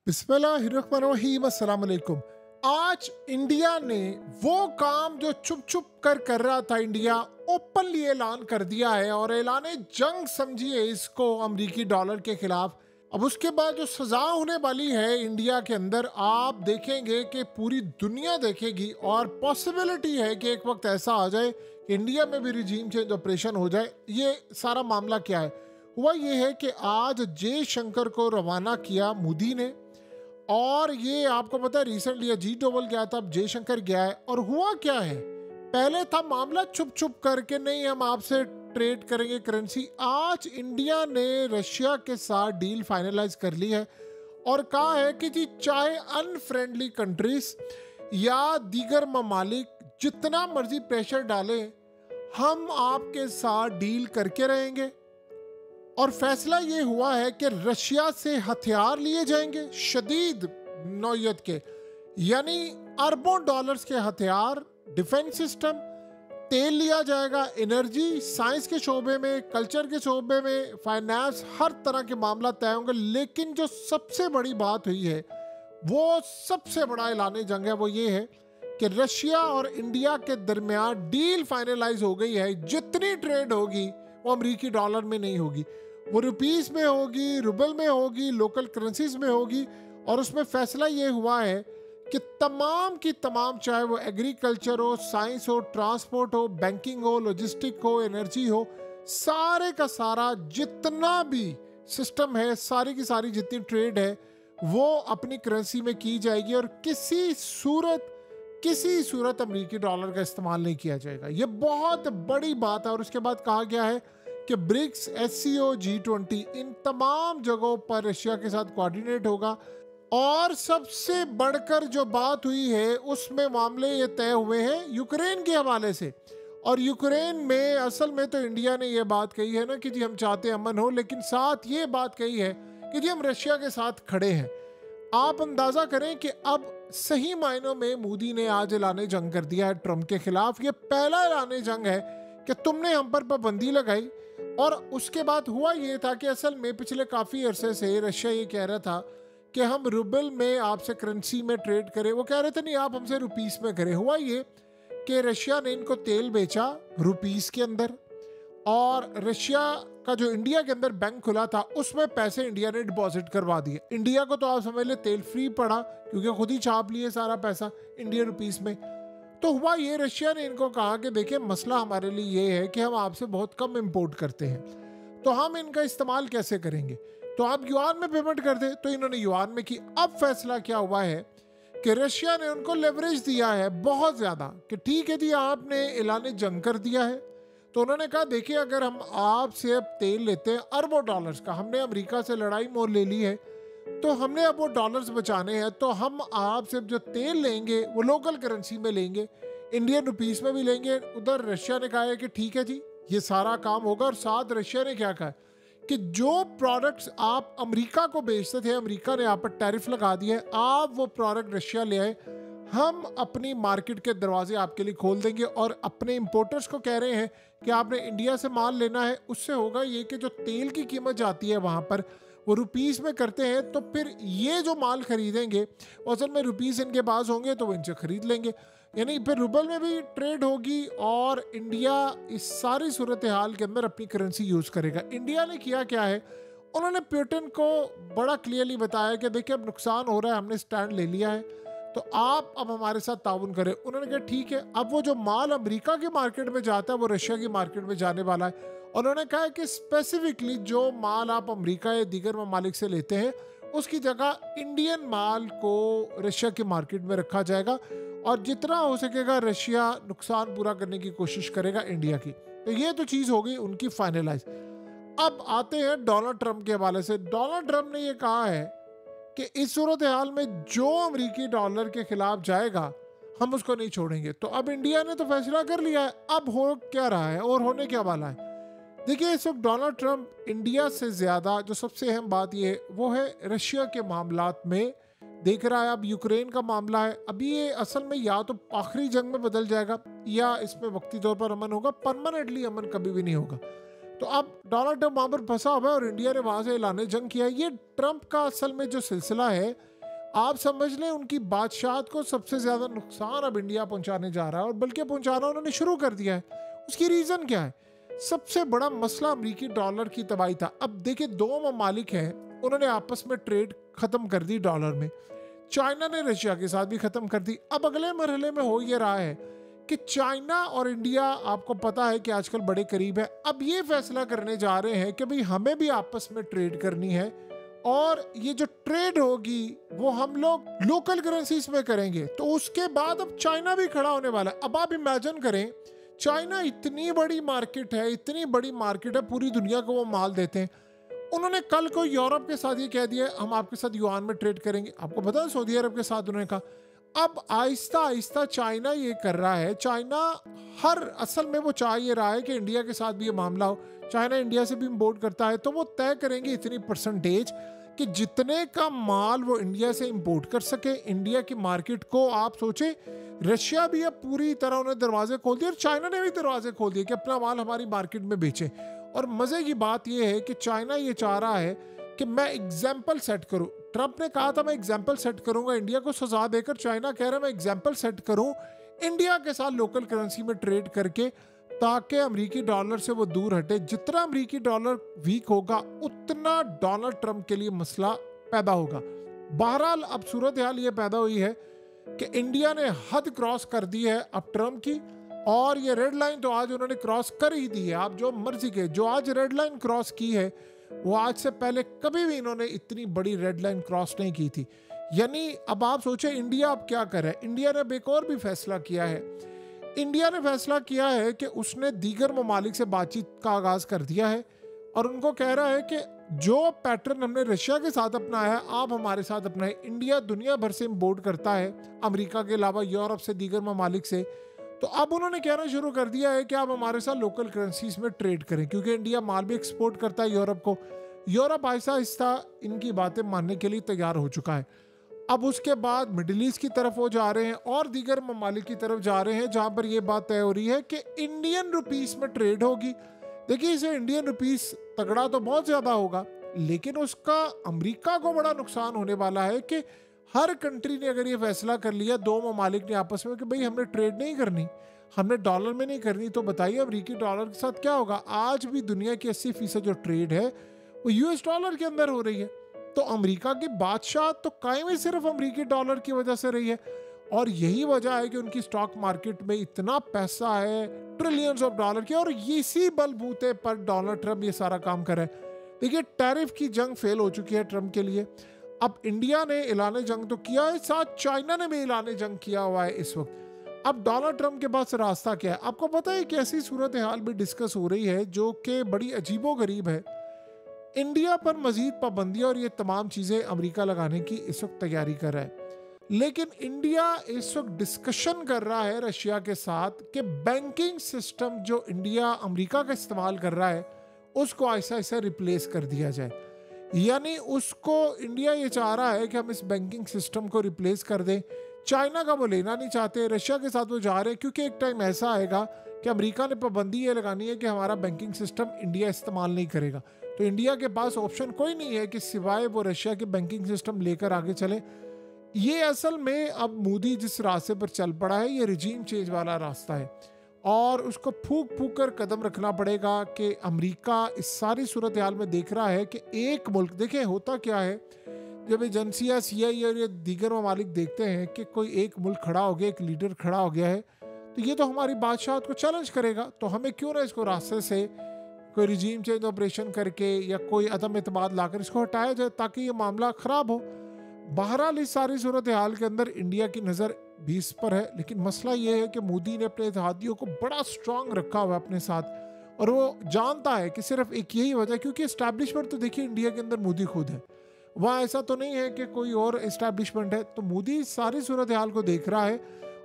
बिस्मिल्लाहिर्रहमानिर्रहीम, अस्सलाम वालेकुम। आज इंडिया ने वो काम जो छुप छुप कर रहा था, इंडिया ओपनली ऐलान कर दिया है और ऐलान जंग समझिए इसको अमेरिकी डॉलर के खिलाफ। अब उसके बाद जो सजा होने वाली है इंडिया के अंदर, आप देखेंगे कि पूरी दुनिया देखेगी और पॉसिबिलिटी है कि एक वक्त ऐसा आ जाए कि इंडिया में भी रिजीम चेंज ऑपरेशन हो जाए। ये सारा मामला क्या है? हुआ ये है कि आज जयशंकर को रवाना किया मोदी ने, और ये आपको पता है रिसेंटली अजीत डोवल गया था, अब जयशंकर गया है। और हुआ क्या है, पहले था मामला छुप छुप करके नहीं हम आपसे ट्रेड करेंगे करेंसी। आज इंडिया ने रशिया के साथ डील फाइनलाइज कर ली है और कहा है कि जी चाहे अनफ्रेंडली कंट्रीज या दीगर ममालिक जितना मर्जी प्रेशर डालें, हम आपके साथ डील करके रहेंगे। और फैसला ये हुआ है कि रशिया से हथियार लिए जाएंगे शदीद नौयत के, यानी अरबों डॉलर्स के हथियार, डिफेंस सिस्टम, तेल लिया जाएगा, एनर्जी, साइंस के शोबे में, कल्चर के शोबे में, फाइनेंस, हर तरह के मामला तय होंगे। लेकिन जो सबसे बड़ी बात हुई है, वो सबसे बड़ा ऐलान जंग है, वो ये है कि रशिया और इंडिया के दरमियान डील फाइनलाइज हो गई है। जितनी ट्रेड होगी वो अमेरिकी डॉलर में नहीं होगी, वो रुपीस में होगी, रुबल में होगी, लोकल करेंसीज में होगी। और उसमें फैसला ये हुआ है कि तमाम की तमाम, चाहे वो एग्रीकल्चर हो, साइंस हो, ट्रांसपोर्ट हो, बैंकिंग हो, लॉजिस्टिक हो, एनर्जी हो, सारे का सारा जितना भी सिस्टम है, सारी की सारी जितनी ट्रेड है वो अपनी करेंसी में की जाएगी और किसी सूरत अमेरिकी डॉलर का इस्तेमाल नहीं किया जाएगा। ये बहुत बड़ी बात है। और उसके बाद कहा गया है कि ब्रिक्स, SCO, G20 इन तमाम जगहों पर रशिया के साथ कोऑर्डिनेट होगा। और सबसे बढ़कर जो बात हुई है उसमें मामले ये तय हुए हैं यूक्रेन के हवाले से। और यूक्रेन में असल में तो इंडिया ने ये बात कही है ना कि जी हम चाहते अमन हो, लेकिन साथ ये बात कही है कि जी हम रशिया के साथ खड़े हैं। आप अंदाजा करें कि अब सही मायनों में मोदी ने आज ऐलान जंग कर दिया है ट्रंप के खिलाफ। ये पहला ऐलान जंग है कि तुमने हम पर पाबंदी लगाई। और उसके बाद हुआ ये था कि असल में पिछले काफ़ी अरसे से रशिया ये कह रहा था कि हम रूबल में आपसे करेंसी में ट्रेड करें। वो कह रहे थे नहीं, आप हमसे रुपीस में करें। हुआ ये कि रशिया ने इनको तेल बेचा रुपीस के अंदर, और रशिया का जो इंडिया के अंदर बैंक खुला था उसमें पैसे इंडिया ने डिपॉजिट करवा दिए। इंडिया को तो आप समझ ले तेल फ्री पड़ा, क्योंकि खुद ही छाप लिए सारा पैसा इंडियन रुपीस में। तो हुआ ये, रशिया ने इनको कहा कि देखिए मसला हमारे लिए ये है कि हम आपसे बहुत कम इंपोर्ट करते हैं, तो हम इनका इस्तेमाल कैसे करेंगे, तो आप युआन में पेमेंट कर दे। तो इन्होंने युआन में की। अब फैसला क्या हुआ है कि रशिया ने उनको लेवरेज दिया है बहुत ज़्यादा कि ठीक है जी आपने ऐलान जंग कर दिया है। तो उन्होंने कहा देखिए अगर हम आपसे अब तेल लेते हैं अरबों डॉलर्स का, हमने अमेरिका से लड़ाई मोल ले ली है, तो हमने अब वो डॉलर्स बचाने हैं, तो हम आपसे जो तेल लेंगे वो लोकल करेंसी में लेंगे, इंडियन रुपीस में भी लेंगे। उधर रशिया ने कहा है कि ठीक है जी ये सारा काम होगा। और साथ रशिया ने क्या कहा कि जो प्रोडक्ट्स आप अमेरिका को बेचते थे, अमेरिका ने आप पर टैरिफ लगा दिया है, आप वो प्रोडक्ट रशिया ले आए, हम अपनी मार्केट के दरवाजे आपके लिए खोल देंगे। और अपने इंपोर्टर्स को कह रहे हैं कि आपने इंडिया से माल लेना है। उससे होगा ये कि जो तेल की कीमत जाती है वहाँ पर वो रुपीस में करते हैं, तो फिर ये जो माल खरीदेंगे असल में रुपीस इनके पास होंगे तो वो इनसे खरीद लेंगे, यानी फिर रूबल में भी ट्रेड होगी। और इंडिया इस सारी सूरत हाल के अंदर अपनी करेंसी यूज़ करेगा। इंडिया ने किया क्या है, उन्होंने पुतिन को बड़ा क्लियरली बताया कि देखिए अब नुकसान हो रहा है, हमने स्टैंड ले लिया है, तो आप अब हमारे साथ ताउन करें। उन्होंने कहा ठीक है। अब वो जो माल अमेरिका की मार्केट में जाता है वो रशिया की मार्केट में जाने वाला है। उन्होंने कहा कि स्पेसिफिकली जो माल आप अमेरिका या दीगर ममालिक से लेते हैं उसकी जगह इंडियन माल को रशिया की मार्केट में रखा जाएगा, और जितना हो सकेगा रशिया नुकसान पूरा करने की कोशिश करेगा इंडिया की। तो ये तो चीज़ हो गई उनकी फाइनलाइज। अब आते हैं डोनाल्ड ट्रंप के हवाले से। डोनाल्ड ट्रंप ने ये कहा है कि इस सूरत हाल में जो अमेरिकी डॉलर के खिलाफ जाएगा हम उसको नहीं छोड़ेंगे। तो अब इंडिया ने तो फैसला कर लिया है, अब हो क्या रहा है और होने क्या वाला है। देखिए इस वक्त डोनाल्ड ट्रंप इंडिया से ज़्यादा जो सबसे अहम बात ये है वो है रशिया के मामलात में देख रहा है। अब यूक्रेन का मामला है, अभी ये असल में या तो आखिरी जंग में बदल जाएगा या इसमें वक्ती तौर पर अमन होगा, परमानेंटली अमन कभी भी नहीं होगा। तो अब डोनाल्ड ट्रंप वहाँ पर फंसा हुआ है और इंडिया ने वहाँ से ऐलान जंग किया है। ये ट्रंप का असल में जो सिलसिला है आप समझ लें उनकी बादशाहत को सबसे ज़्यादा नुकसान अब इंडिया पहुंचाने जा रहा है, और बल्कि पहुंचाना उन्होंने शुरू कर दिया है। उसकी रीज़न क्या है? सबसे बड़ा मसला अमेरिकी डॉलर की तबाही था। अब देखिए, दो ममालिक हैं, उन्होंने आपस में ट्रेड ख़त्म कर दी डॉलर में। चाइना ने रशिया के साथ भी ख़त्म कर दी। अब अगले मरहले में हो ये रहा है कि चाइना और इंडिया, आपको पता है कि आजकल बड़े करीब है। अब ये फैसला करने जा रहे हैं कि भाई हमें भी आपस में ट्रेड करनी है, और ये जो ट्रेड होगी वो हम लोग लोकल करेंसीज में करेंगे। तो उसके बाद अब चाइना भी खड़ा होने वाला है। अब आप इमेजिन करें, चाइना इतनी बड़ी मार्केट है, इतनी बड़ी मार्केट है, पूरी दुनिया को वो माल देते हैं। उन्होंने कल को यूरोप के साथ ये कह दिया हम आपके साथ युआन में ट्रेड करेंगे। आपको पता है सऊदी अरब के साथ उन्होंने कहा। अब आहिस्ता आहिस्ता चाइना ये कर रहा है। चाइना असल में वो चाह ये रहा है कि इंडिया के साथ भी ये मामला हो। चाइना इंडिया से भी इंपोर्ट करता है, तो वो तय करेंगे इतनी परसेंटेज कि जितने का माल वो इंडिया से इंपोर्ट कर सके। इंडिया की मार्केट को आप सोचे, रशिया भी अब पूरी तरह उन्हें दरवाजे खोल दिए, और चाइना ने भी दरवाजे खोल दिए कि अपना माल हमारी मार्केट में बेचे। और मजे की बात यह है कि चाइना ये चाह रहा है कि मैं एग्जाम्पल सेट करूं। ट्रंप ने कहा था मैं एग्जाम्पल सेट करूंगा, इंडिया को सजा देकर चाइना कह रहा है मैं एग्जाम्पल सेट करूं इंडिया के साथ लोकल करेंसी में ट्रेड करके, ताकि अमेरिकी डॉलर से वो दूर हटे। जितना अमेरिकी डॉलर वीक होगा उतना डोनाल्ड ट्रंप के लिए मसला पैदा होगा। बहरहाल अब सूरत हाल ये पैदा हुई है कि इंडिया ने हद क्रॉस कर दी है अब ट्रंप की, और ये रेड लाइन तो आज उन्होंने क्रॉस कर ही दी है। आप जो मर्जी के, जो आज रेड लाइन क्रॉस की है वो आज से पहले कभी भी इन्होंने इतनी बड़ी रेड लाइन क्रॉस नहीं की थी। यानी अब आप सोचे इंडिया अब क्या करे। इंडिया ने एक और भी फैसला किया है। इंडिया ने फैसला किया है कि उसने दीगर ममालिक से बातचीत का आगाज कर दिया है, और उनको कह रहा है कि जो पैटर्न हमने रशिया के साथ अपनाया है आप हमारे साथ अपनाएं। इंडिया दुनिया भर से इंपोर्ट करता है, अमेरिका के अलावा यूरोप से, दीगर ममालिक से। तो अब उन्होंने कहना शुरू कर दिया है कि आप हमारे साथ लोकल करेंसीज में ट्रेड करें, क्योंकि इंडिया माल भी एक्सपोर्ट करता है यूरोप को। यूरोप आहिस्ता आहिस्ता इनकी बातें मानने के लिए तैयार हो चुका है। अब उसके बाद मिडिल ईस्ट की तरफ वो जा रहे हैं और दीगर ममालिक की तरफ जा रहे हैं, जहां पर ये बात तय हो रही है कि इंडियन रुपीस में ट्रेड होगी। देखिए, इसे इंडियन रुपीस तगड़ा तो बहुत ज़्यादा होगा, लेकिन उसका अमेरिका को बड़ा नुकसान होने वाला है कि हर कंट्री ने अगर ये फैसला कर लिया, दो ममालिक ने आपस में, कि भाई हमने ट्रेड नहीं करनी, हमने डॉलर में नहीं करनी, तो बताइए अमेरिकी डॉलर के साथ क्या होगा। आज भी दुनिया की 80% जो ट्रेड है वो यूएस डॉलर के अंदर हो रही है। तो अमेरिका की बादशाह तो कायम ही सिर्फ अमेरिकी डॉलर की वजह से रही है, और यही वजह है कि उनकी स्टॉक मार्केट में इतना पैसा है, ट्रिलियंस ऑफ डॉलर की, और इसी बलबूते पर डोनाल्ड ट्रंप ये सारा काम कर रहा है। देखिए, टैरिफ की जंग फेल हो चुकी है ट्रंप के लिए। अब इंडिया ने ऐलान जंग तो किया है, साथ चाइना ने भी ऐलान जंग किया हुआ है इस वक्त। अब डोनाल्ड ट्रंप के पास रास्ता क्या है? आपको पता है कि ऐसी सूरत हाल भी डिस्कस हो रही है जो कि बड़ी अजीबोगरीब है। इंडिया पर मजीद पाबंदियां और ये तमाम चीज़ें अमेरिका लगाने की इस वक्त तैयारी कर रहा है, लेकिन इंडिया इस वक्त डिस्कशन कर रहा है रशिया के साथ कि बैंकिंग सिस्टम जो इंडिया अमेरिका का इस्तेमाल कर रहा है उसको ऐसा ऐसा रिप्लेस कर दिया जाए। यानी उसको इंडिया ये चाह रहा है कि हम इस बैंकिंग सिस्टम को रिप्लेस कर दें। चाइना का वो लेना नहीं चाहते, रशिया के साथ वो जा रहे हैं, क्योंकि एक टाइम ऐसा आएगा कि अमेरिका ने पाबंदी ये लगानी है कि हमारा बैंकिंग सिस्टम इंडिया इस्तेमाल नहीं करेगा। तो इंडिया के पास ऑप्शन कोई नहीं है कि सिवाय वो रशिया के बैंकिंग सिस्टम लेकर आगे चले। ये असल में अब मोदी जिस रास्ते पर चल पड़ा है, ये रिजीम चेंज वाला रास्ता है, और उसको फूक फूक कर कदम रखना पड़ेगा कि अमेरिका इस सारी सूरत हाल में देख रहा है कि एक मुल्क, देखें होता क्या है, जब एजेंसियाँ CIA और ये दीगर ममालिक देखते हैं कि कोई एक मुल्क खड़ा हो गया, एक लीडर खड़ा हो गया है, तो ये तो हमारी बादशाहत को चैलेंज करेगा, तो हमें क्यों ना इसको रास्ते से कोई रिजीम चेंज ऑपरेशन करके या कोई अदम एतमाद लाकर इसको हटाया जाए ताकि ये मामला ख़राब हो। बहरहाल इस सारी सूरत हाल के अंदर इंडिया की नज़र 20 पर है, लेकिन मसला ये है कि मोदी ने अपने इत्तेहादियों को बड़ा स्ट्रांग रखा हुआ है अपने साथ, और वो जानता है कि सिर्फ एक यही वजह, क्योंकि इस्टेब्लिशमेंट तो देखिए इंडिया के अंदर मोदी खुद है, वहाँ ऐसा तो नहीं है कि कोई और इस्टेब्लिशमेंट है। तो मोदी सारी सूरत हाल को देख रहा है,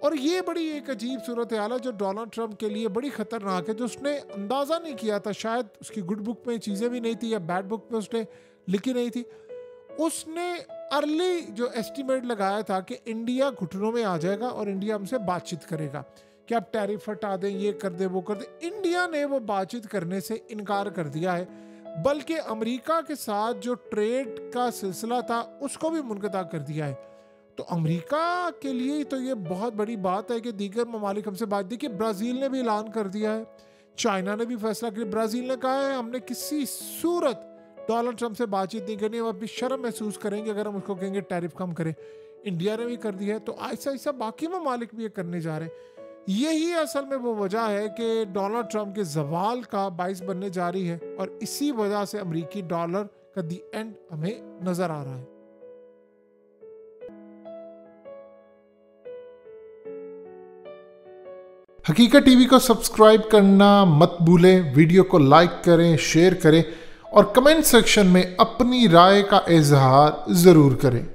और ये बड़ी एक अजीब सूरत हाल है जो डोनाल्ड ट्रंप के लिए बड़ी ख़तरनाक है, जो उसने अंदाज़ा नहीं किया था। शायद उसकी गुड बुक में चीज़ें भी नहीं थी या बैड बुक में उसने लिखी नहीं थी। उसने अर्ली जो एस्टिमेट लगाया था कि इंडिया घुटनों में आ जाएगा और इंडिया हमसे बातचीत करेगा कि आप टैरिफ हटा दें, ये कर दें, वो कर दें। इंडिया ने वो बातचीत करने से इनकार कर दिया है। बल्कि अमेरिका के साथ जो ट्रेड का सिलसिला था उसको भी मुनक़ता कर दिया है। तो अमेरिका के लिए तो ये बहुत बड़ी बात है कि दीगर ममालिक हमसे बात। देखिए ब्राज़ील ने भी ऐलान कर दिया है, चाइना ने भी फैसला किया। ब्राज़ील ने कहा है हमने किसी सूरत डोनाल्ड ट्रंप से बातचीत नहीं करनी, हम अपनी शर्म महसूस करेंगे अगर हम उसको कहेंगे टैरिफ कम करें। इंडिया ने भी कर दिया है, तो ऐसा ऐसा बाकी ममालिक भी ये करने जा रहे हैं। यही असल में वो वजह है कि डोनाल्ड ट्रंप के जवाल का बाइस बनने जा रही है और इसी वजह से अमेरिकी डॉलर का दी एंड हमें नजर आ रहा है। हकीकत टीवी को सब्सक्राइब करना मत भूलें, वीडियो को लाइक करें, शेयर करें और कमेंट सेक्शन में अपनी राय का इजहार जरूर करें।